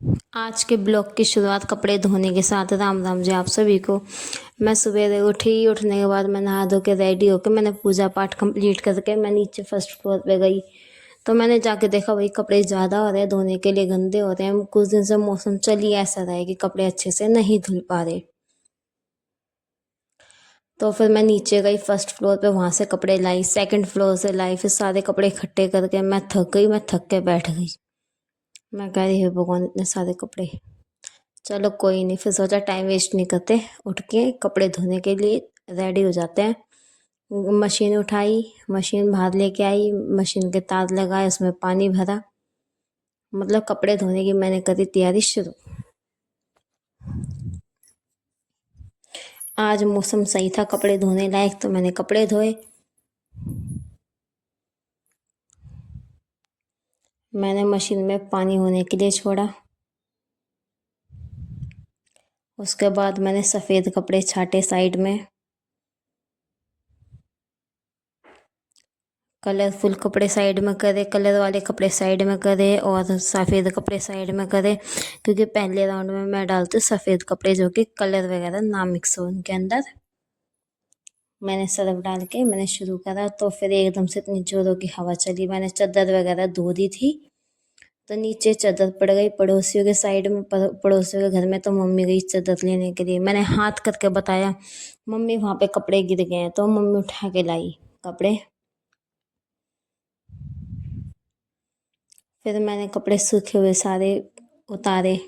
आज के ब्लॉग की शुरुआत कपड़े धोने के साथ। राम राम जी आप सभी को। मैं सवेरे उठी, उठने के बाद मैं नहा धो के रेडी होकर मैंने पूजा पाठ कंप्लीट करके मैं नीचे फर्स्ट फ्लोर पे गई। तो मैंने जाके देखा भाई कपड़े ज़्यादा हो रहे हैं, धोने के लिए गंदे हो रहे हैं। कुछ दिन से मौसम चल ही ऐसा रहा है कि कपड़े अच्छे से नहीं धुल पा रहे। तो फिर मैं नीचे गई फर्स्ट फ्लोर पे, वहाँ से कपड़े लाई, सेकंड फ्लोर से लाई, फिर सारे कपड़े इकट्ठे करके मैं थक गई। मैं थक के बैठ गई। मैं कह रही है भगवान, इतने सारे कपड़े। चलो कोई नहीं, फिर सोचा टाइम वेस्ट नहीं करते, उठ के कपड़े धोने के लिए रेडी हो जाते हैं। मशीन उठाई, मशीन बाहर लेके आई, मशीन के तार लगाए, उसमें पानी भरा। मतलब कपड़े धोने की मैंने करी तैयारी शुरू। आज मौसम सही था कपड़े धोने लायक, तो मैंने कपड़े धोए। मैंने मशीन में पानी होने के लिए छोड़ा। उसके बाद मैंने सफ़ेद कपड़े छाटे साइड में, कलरफुल कपड़े साइड में करे, कलर वाले कपड़े साइड में करे और सफ़ेद कपड़े साइड में करे। क्योंकि पहले राउंड में मैं डालती सफ़ेद कपड़े जो कि कलर वगैरह ना मिक्स हो उनके अंदर। मैंने सर्फ डाल के मैंने शुरू करा, तो फिर एकदम से इतनी जोरों की हवा चली। मैंने चादर वगैरह धो दी थी, तो नीचे चादर पड़ गई पड़ोसियों के साइड में। पड़ोसियों के घर में तो मम्मी गई चादर लेने के लिए। मैंने हाथ करके बताया, मम्मी वहाँ पे कपड़े गिर गए हैं, तो मम्मी उठा के लाई कपड़े। फिर मैंने कपड़े सूखे हुए सारे उतारे,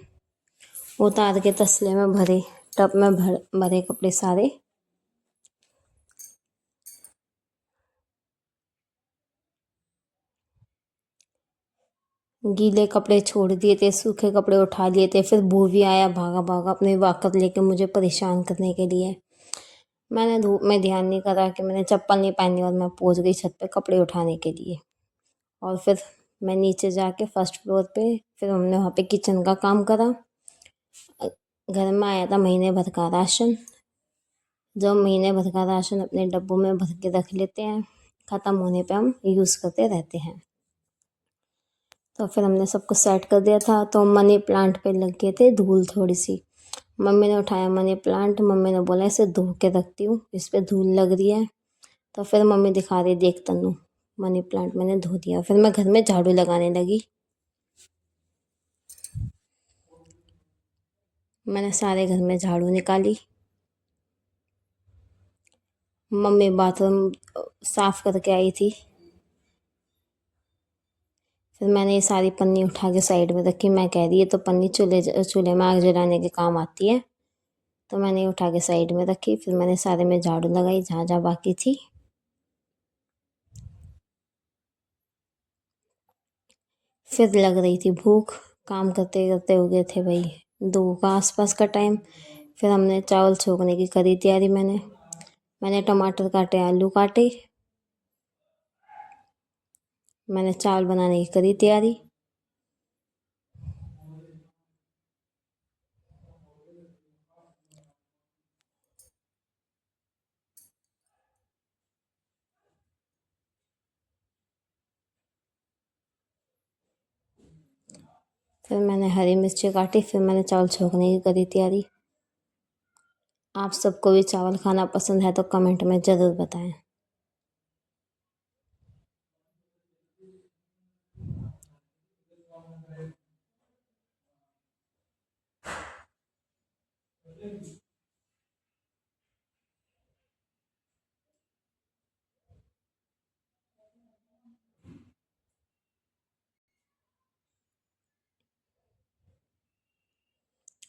उतार के तसले में भरे, टब में भरे कपड़े सारे। गीले कपड़े छोड़ दिए थे, सूखे कपड़े उठा लिए थे। फिर भूवी आया भागा भागा अपनी वाकत लेके मुझे परेशान करने के लिए। मैंने धूप में ध्यान नहीं करा कि मैंने चप्पल नहीं पहनी और मैं पहुंच गई छत पे कपड़े उठाने के लिए। और फिर मैं नीचे जाके फर्स्ट फ्लोर पे, फिर हमने वहाँ पे किचन का काम करा। घर में आया था महीने भर का राशन, जो महीने भर का राशन अपने डब्बों में भर के रख लेते हैं, ख़त्म होने पे हम यूज़ करते रहते हैं। तो फिर हमने सबको सेट कर दिया था। तो मनी प्लांट पे लग गए थे धूल थोड़ी सी। मम्मी ने उठाया मनी प्लांट, मम्मी ने बोला इसे धो के रखती हूँ, इस पर धूल लग रही है। तो फिर मम्मी दिखा रही, देख तन्नू मनी प्लांट मैंने धो दिया। फिर मैं घर में झाड़ू लगाने लगी। मैंने सारे घर में झाड़ू निकाली। मम्मी बाथरूम साफ करके आई थी। फिर मैंने ये सारी पन्नी उठा के साइड में रखी। मैं कह रही है तो पन्नी चूल्हे में आग जलाने के काम आती है। तो मैंने उठा के साइड में रखी। फिर मैंने सारे में झाड़ू लगाई जहाँ जहाँ बाकी थी। फिर लग रही थी भूख, काम करते करते हो गए थे भाई 2 का आसपास का टाइम। फिर हमने चावल छोकने की करी तैयारी। मैंने टमाटर काटे, आलू काटे, मैंने चावल बनाने की करी तैयारी। फिर मैंने हरी मिर्ची काटी, फिर मैंने चावल छोकने की करी तैयारी। आप सबको भी चावल खाना पसंद है तो कमेंट में ज़रूर बताएं।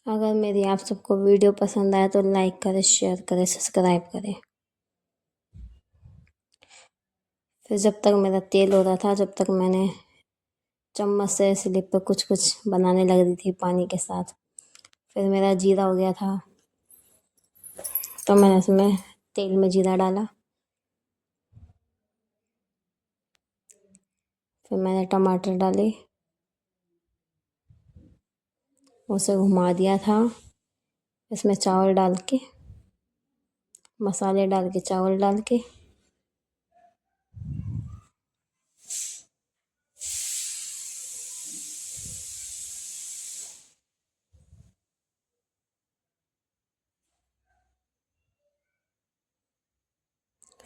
अगर मेरी आप सबको वीडियो पसंद आए तो लाइक करें, शेयर करें, सब्सक्राइब करें। फिर जब तक मेरा तेल हो रहा था, जब तक मैंने चम्मच से स्लिप पे कुछ कुछ बनाने लग रही थी पानी के साथ। फिर मेरा जीरा हो गया था, तो मैंने इसमें तेल में जीरा डाला। फिर मैंने टमाटर डाले, उसे घुमा दिया था। इसमें चावल डाल के, मसाले डाल के, चावल डाल के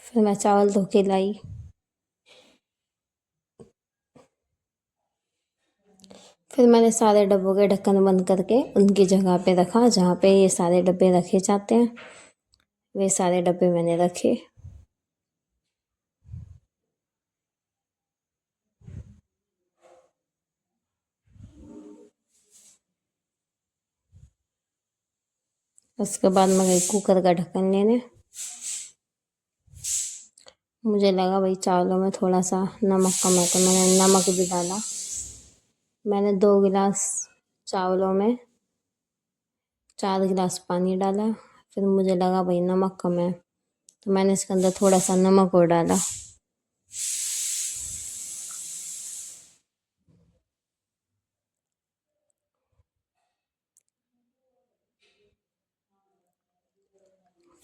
फिर मैं चावल धो के लाई। फिर मैंने सारे डब्बों के ढक्कन बंद करके उनकी जगह पे रखा जहाँ पे ये सारे डब्बे रखे जाते हैं। वे सारे डब्बे मैंने रखे। उसके बाद मैं गई कुकर का ढक्कन लेने। मुझे लगा भाई चावलों में थोड़ा सा नमक कम है, तो मैंने नमक भी डाला। मैंने 2 गिलास चावलों में 4 गिलास पानी डाला। फिर मुझे लगा भाई नमक कम है, तो मैंने इसके अंदर थोड़ा सा नमक और डाला।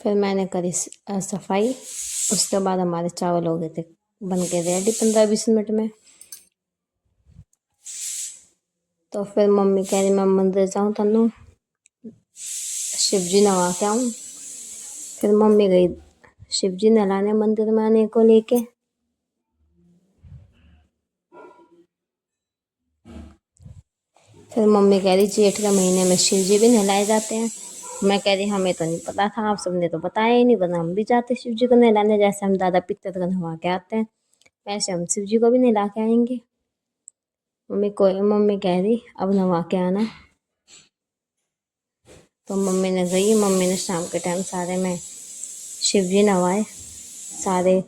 फिर मैंने करी सफाई। उसके बाद हमारे चावल हो गए थे बन के रेडी 15-20 मिनट में। तो फिर मम्मी कह रही मैं मंदिर जाऊँ तन्नू, शिव जी नवा के आऊँ। फिर मम्मी गई शिव जी नहलाने मंदिर में आने को लेके। फिर मम्मी कह रही जेठ के महीने में शिव जी भी नहलाए जाते हैं। मैं कह रही हमें तो नहीं पता था, आप सबने तो बताया ही नहीं, वरना हम भी जाते शिव जी को नहलाने। जैसे हम दादा पित्तर को नहवा के आते हैं, वैसे हम शिव जी को भी नहला के आएंगे। मम्मी कह रही अब नहवा के आना। तो मम्मी ने गई। मम्मी ने शाम के टाइम सारे में शिव जी नहवाए। सारे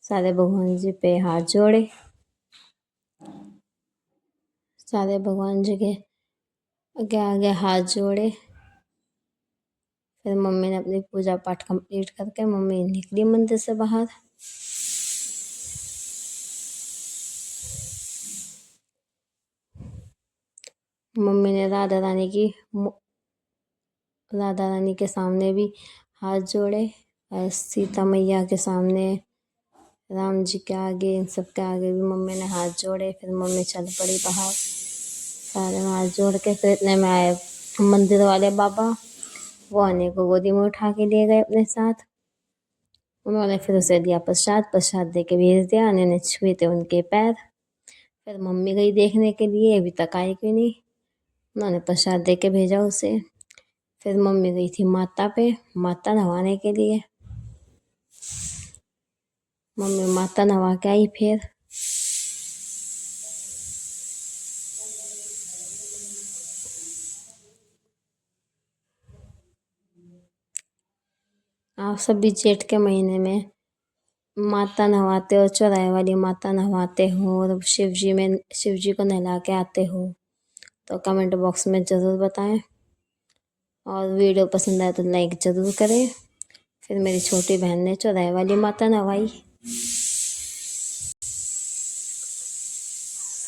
सारे भगवान जी पे हाथ जोड़े। सारे भगवान जी के आगे आगे हाथ जोड़े। फिर मम्मी ने अपनी पूजा पाठ कंप्लीट करके मम्मी निकली मंदिर से बाहर। मम्मी ने राधा रानी के सामने भी हाथ जोड़े, और सीता मैया के सामने, राम जी के आगे, इन सब के आगे भी मम्मी ने हाथ जोड़े। फिर मम्मी चल पड़ी बाहर। सारे में हाथ जोड़ के फिर इतने में आए मंदिर वाले बाबा। वो आने को गोदी में उठा के ले गए अपने साथ। उन्होंने फिर उसे दिया प्रसाद दे के भेज दिया। उन्होंने छुए थे उनके पैर। फिर मम्मी गई देखने के लिए, अभी तक आई क्यों नहीं। उन्होंने प्रसाद दे के भेजा उसे। फिर मम्मी गई थी माता नहवाने के लिए। मम्मी माता नहवा के आई। फिर आप सभी जेठ के महीने में माता नहवाते हो, चौराहे वाली माता नहवाते हो और शिव जी को नहला के आते हो, तो कमेंट बॉक्स में ज़रूर बताएं। और वीडियो पसंद आए तो लाइक ज़रूर करें। फिर मेरी छोटी बहन ने चौराहे वाली माता नहवाई।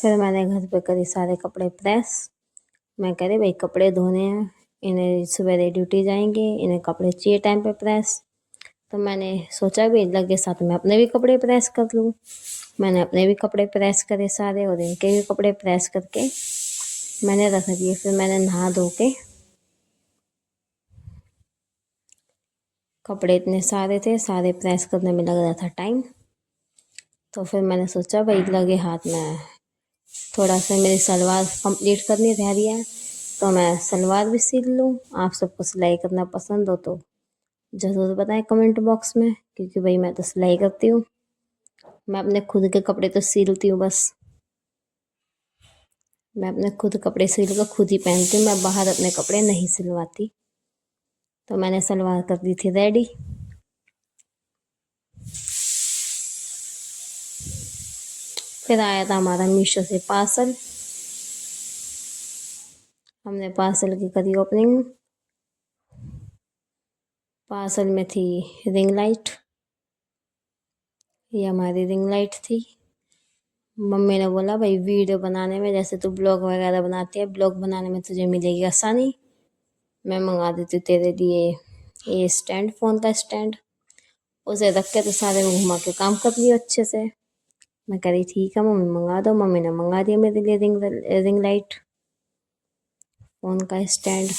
फिर मैंने घर पे करी सारे कपड़े प्रेस। मैं कह रही भाई कपड़े धोने हैं, इन्हें सवेरे ड्यूटी जाएंगे, इन्हें कपड़े चाहिए टाइम पे प्रेस। तो मैंने सोचा भी लगे साथ में अपने भी कपड़े प्रेस कर लूँ। मैंने अपने भी कपड़े प्रेस करे सारे, और इनके भी कपड़े प्रेस करके मैंने रख दिए। फिर मैंने नहा धो के, कपड़े इतने सारे थे, सारे प्रेस करने में लग रहा था टाइम। तो फिर मैंने सोचा भाई लगे हाथ में थोड़ा सा मेरी सलवार कंप्लीट करनी रह रही है, तो मैं सलवार भी सिल लूँ। आप सबको सिलाई करना पसंद हो तो ज़रूर बताएं कमेंट बॉक्स में, क्योंकि भाई मैं तो सिलाई करती हूँ। मैं अपने खुद के कपड़े तो सिलती हूँ बस। मैं अपने खुद कपड़े सिल कर खुद ही पहनती हूँ। मैं बाहर अपने कपड़े नहीं सिलवाती। तो मैंने सलवार कर दी थी रेडी। फिर आया था हमारा मीशो से पार्सल। हमने पार्सल की करी ओपनिंग। पार्सल में थी रिंग लाइट। ये हमारी रिंग लाइट थी। मम्मी ने बोला भाई वीडियो बनाने में, जैसे तू ब्लॉग वगैरह बनाती है, ब्लॉग बनाने में तुझे मिलेगी आसानी। मैं मंगा देती तेरे लिए ये स्टैंड, फ़ोन का स्टैंड। उसे रख के तो सारे में घुमा के काम कर लियो अच्छे से। मैं कह रही ठीक है मम्मी मंगा दो। मम्मी ने मंगा दिया मेरे लिए रिंग लाइट, फ़ोन का स्टैंड।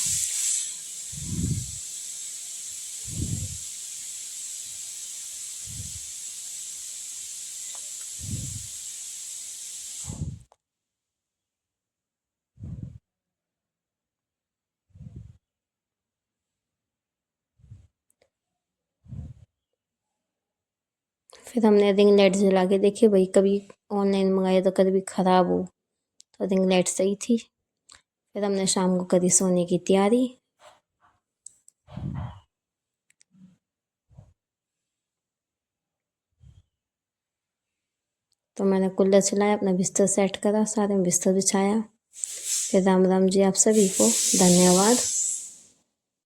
फिर हमने रिंग लाइट जला के देखी, भाई कभी ऑनलाइन मंगाया तो कभी ख़राब हो, तो रिंग लाइट सही थी। फिर हमने शाम को करी सोने की तैयारी। तो मैंने कूलर चलाया, अपना बिस्तर सेट करा, सारे में बिस्तर बिछाया। फिर राम राम जी आप सभी को, धन्यवाद।